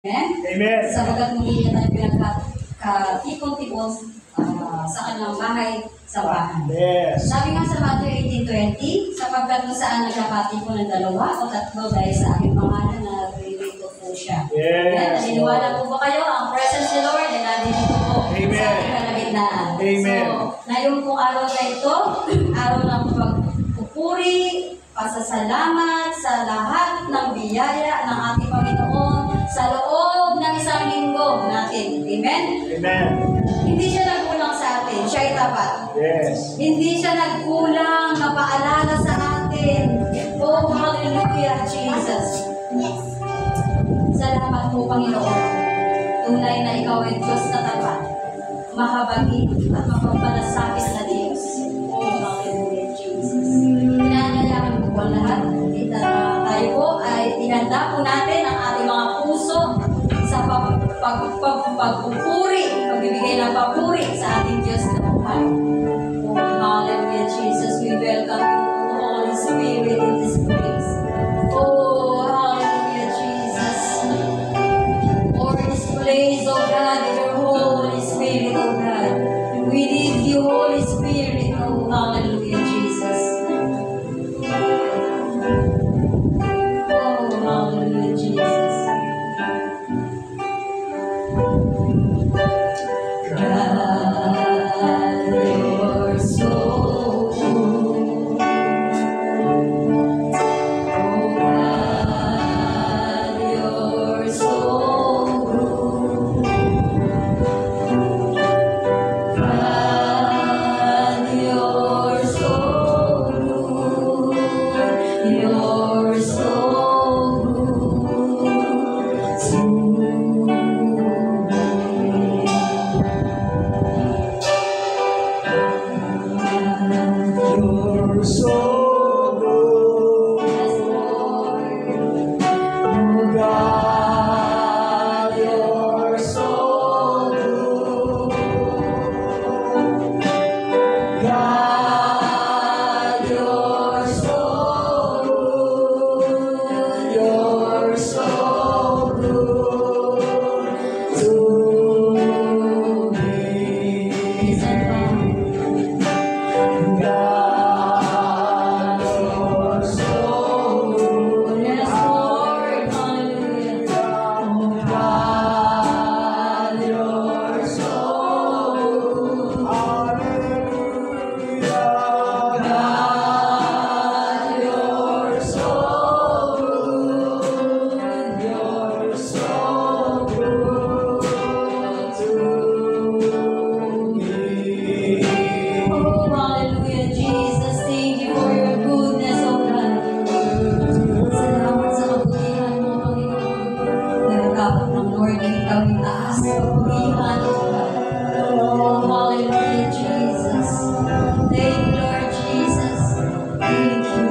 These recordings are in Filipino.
Amen. Sabagat muli na tayo pinagkatipon-tipon sa kanyang bahay sa bahay. Yes. Sabi nga sa Matthew 18:20, sapagkat kung saan nagkakatipon ng dalawa o tatlo dahil sa aking pangalan na nagrito po siya. Yes. Naniniwala po ba kayo? Ang presence ni Lord ay nandito po Amen. sa ating kalagitnaan. Amen. So, ngayon pong araw na ito, araw ng pagpupuri, pasasalamat sa lahat ng biyaya ng ating Panginoon sa loob ng isang linggo natin. Amen? Amen. Hindi siya nagkulang sa atin. Siya ay tapat. Yes. Hindi siya nagkulang na paalala sa atin. Oh, hallelujah, Jesus. Yes. Salamat po, Panginoon. Tunay na ikaw ay Diyos na tapat, mahabagin at mapagpalasakit na Diyos. Oh, hallelujah, Jesus. Pinanyayaman po po ang lahat. Tayo po ay ihanda po natin ang ating mga puso sa pagpupuri, pagbibigay ng papuri sa ating Diyos na buhay. Oh, hallelujah, Jesus. We welcome you, Holy Spirit, in this place. Oh, hallelujah, Jesus. For this place, oh God, in your Holy Spirit, oh God. We need you, Holy Spirit. Oh, hallelujah, Jesus. Oh, hallelujah, Jesus. God, you're so good. Oh, God, you're so good. God, you're so good. You're so good to me. You're so good. Yes, Lord. Oh God, you're so good. God, you're so good. You're so good to me. God, you're so good. Yes, Lord. Hallelujah. Oh God, you're so good. Hallelujah. God, you're so good. You're so good to me. Oh, hallelujah, Jesus. Thank you for your goodness, oh God. Salamat sa kabutihan mo, Panginoon. Nagkakapot ng Lord na ikaw itaas sa kabutihan, oh God. Oh, hallelujah, Jesus. Thank you, Lord Jesus. Thank you.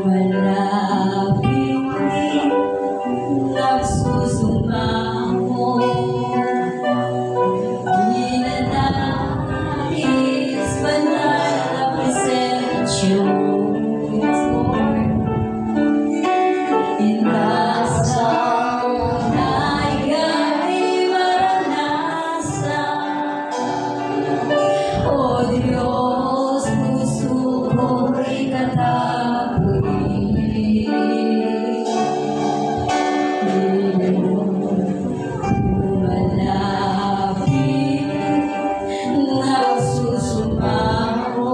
Malapit nagsusumamo, ninanais banal na presensyo. Yes, Lord. Inasal na ika'y maranasan. O Diyos, puso ko'y katakwil. Malapit nagsusumamo,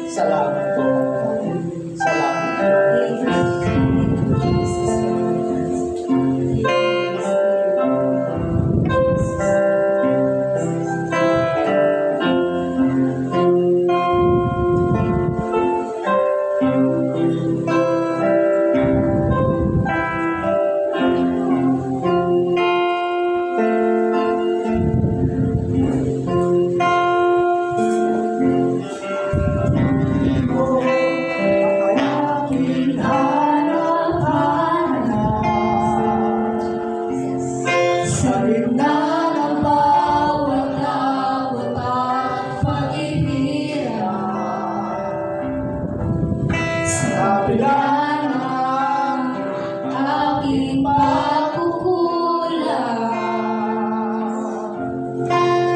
Salamat po. Salamat. Sa gitna ng bawat takot at pag-ibig, sa kabila ng aking pagkukulang,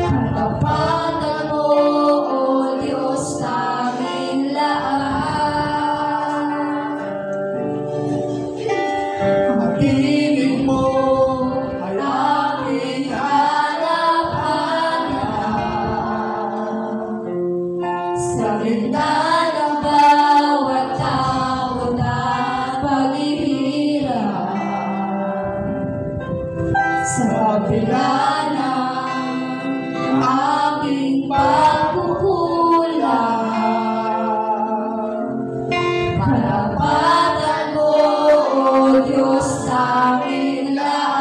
katapatan mo, O Diyos naming lahat. Ang pag-ibig mo ay aking hanap-hanap. Sa gitna ng bawat takot at paghihirap, sa kabila ng aking pagkukulang, kalapatan mo, O Diyos naming lahat.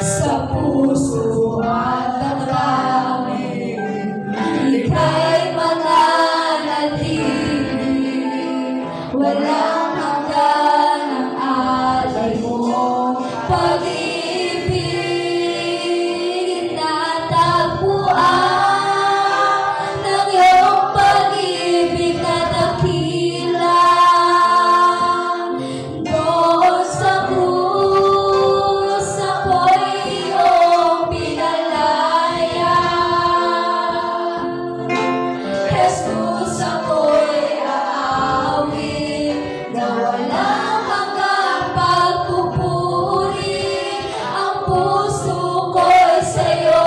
Sa puso at damdamin, ika'y mananatili. Walang hanggan ang alay mo, pag-ibig. Natagpuan ng iyong pag-ibig na dakila. Doon sa krus ako'y iyong pinalaya. Jesus, ako'y aawit na walang hanggang pagpupuri. Ang puso ko'y sa'yo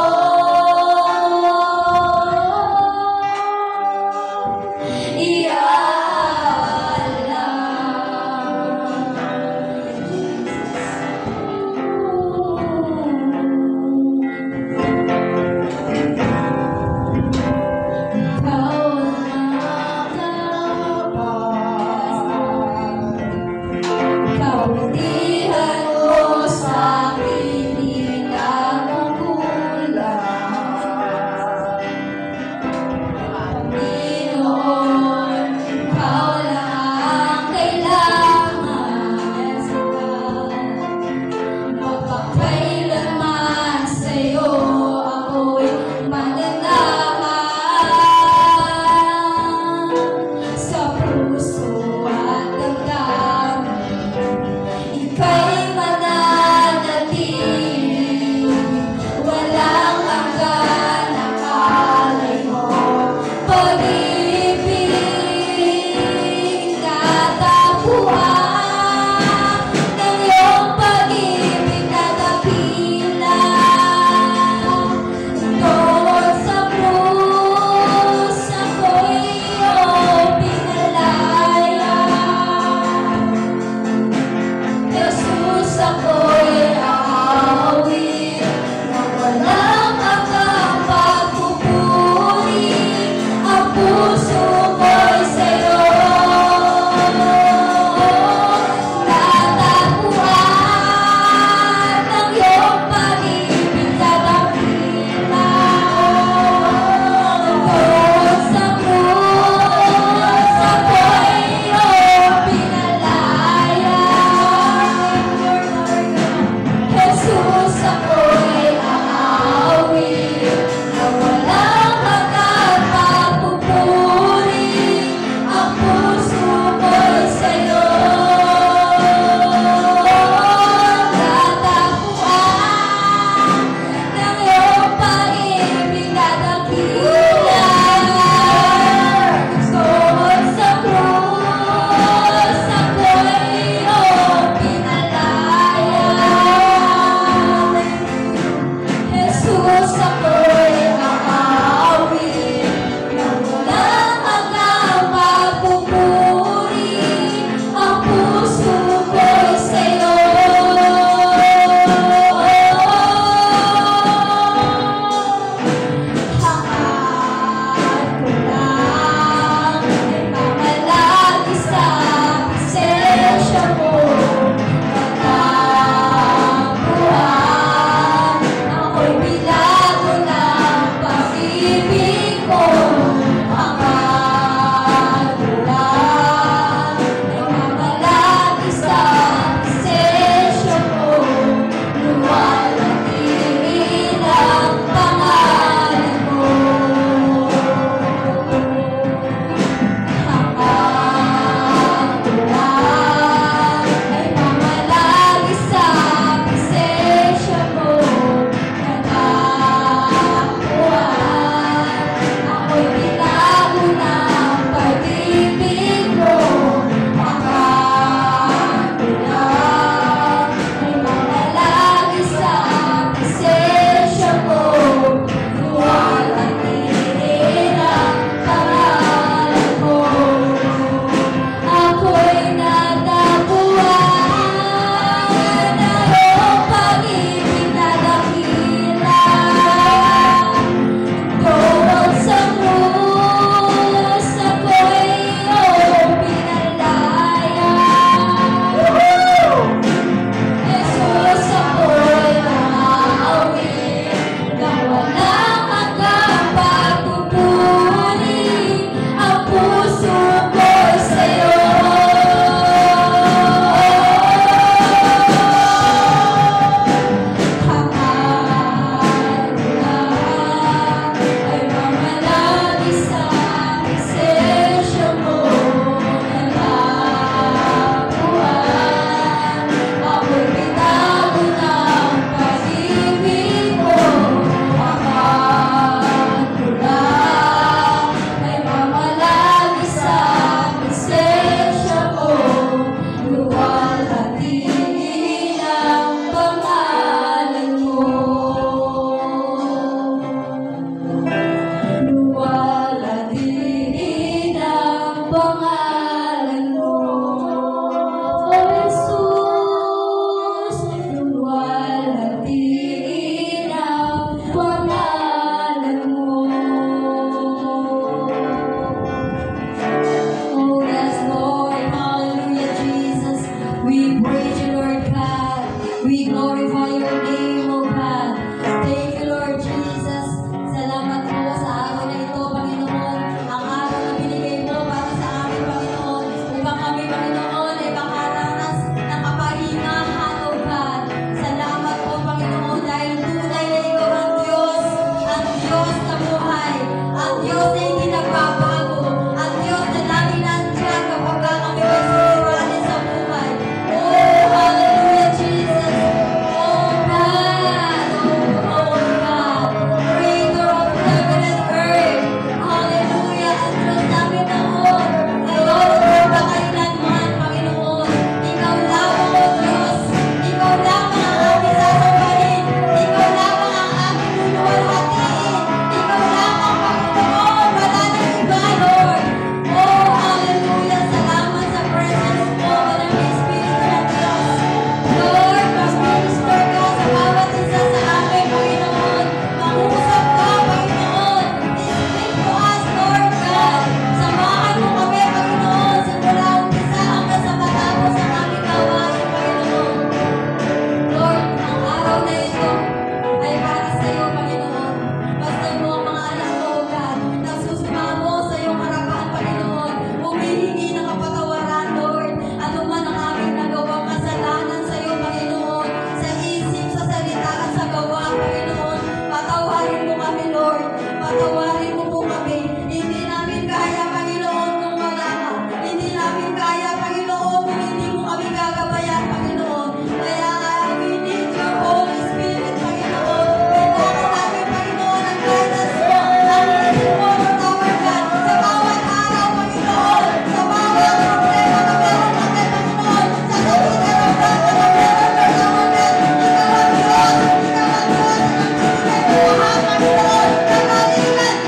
kauntihan mo sa akin, di na magulang. Panginoon, ikaw lang ang kailangan. Magpakailanman sa'yo ako'y mananahan. Sa puso at damdamin, ika'y mananatili. Walang hanggan ang alay mo, pag-ibig. Natagpuan ng iyong pag-ibig na dakila. Doon sa Patawarin mo po kami. Hindi namin kaya, Panginoon, kung wala ka. Hindi namin kaya, Panginoon, kung hindi mo kami gagabayan, Panginoon. Kaya we need your Holy Spirit, Panginoon. Kailangan namin, Panginoon, ang guidance mo, ang leading mo, Lord our God, sa bawat araw, Panginoon, sa bawat problema na meron kami, Panginoon, sa sakit na ramdaman na meron, Lord our God. Ikaw ang Diyos, ikaw ang Diyos, ang bibigay mo lahat, Panginoon, kagalingan,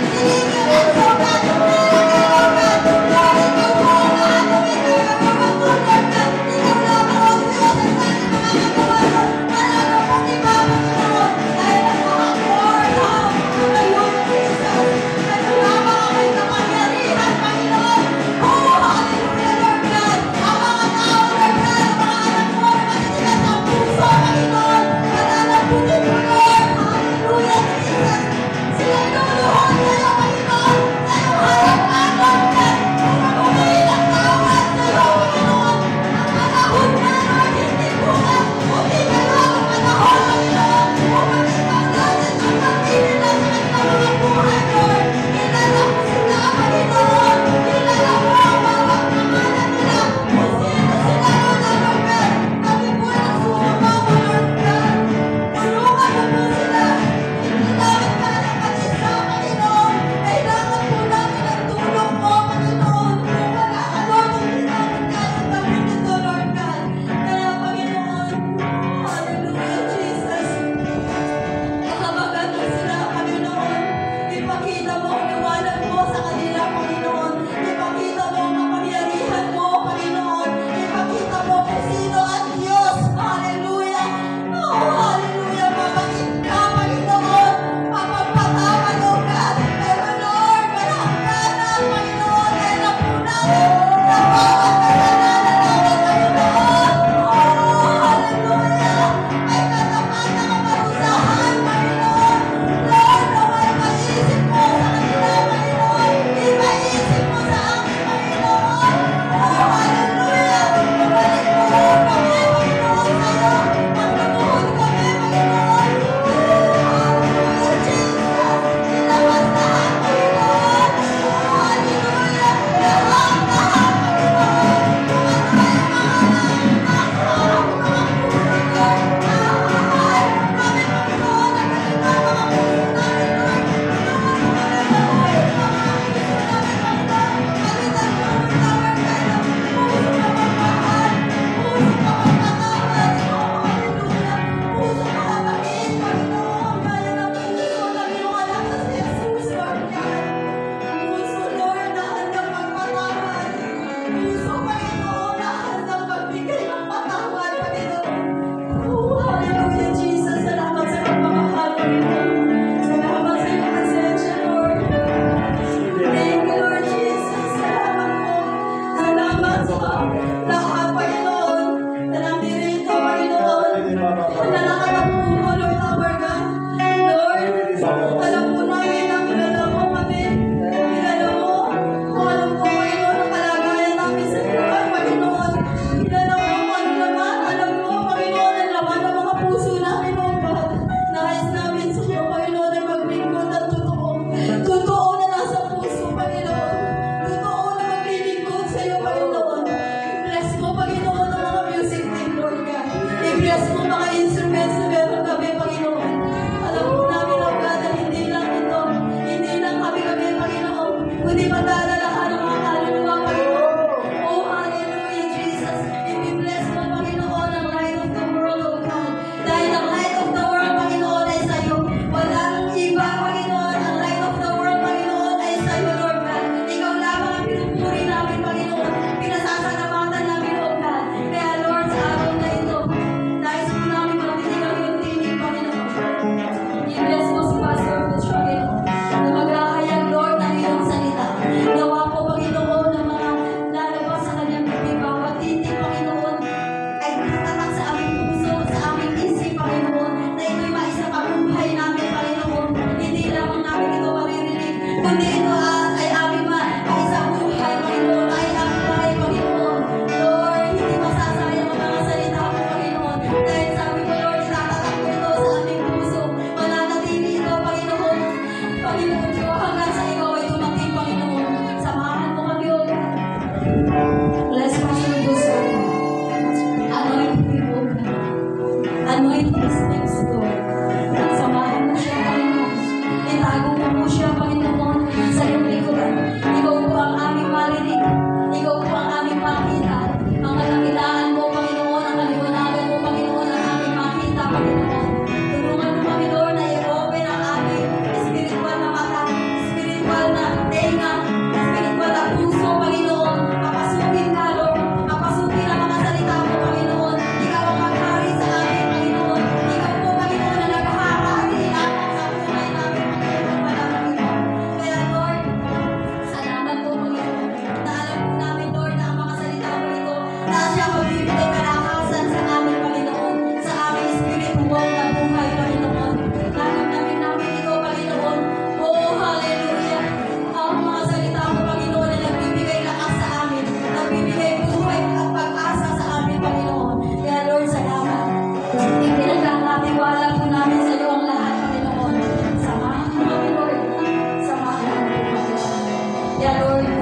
Hallelujah, Lord.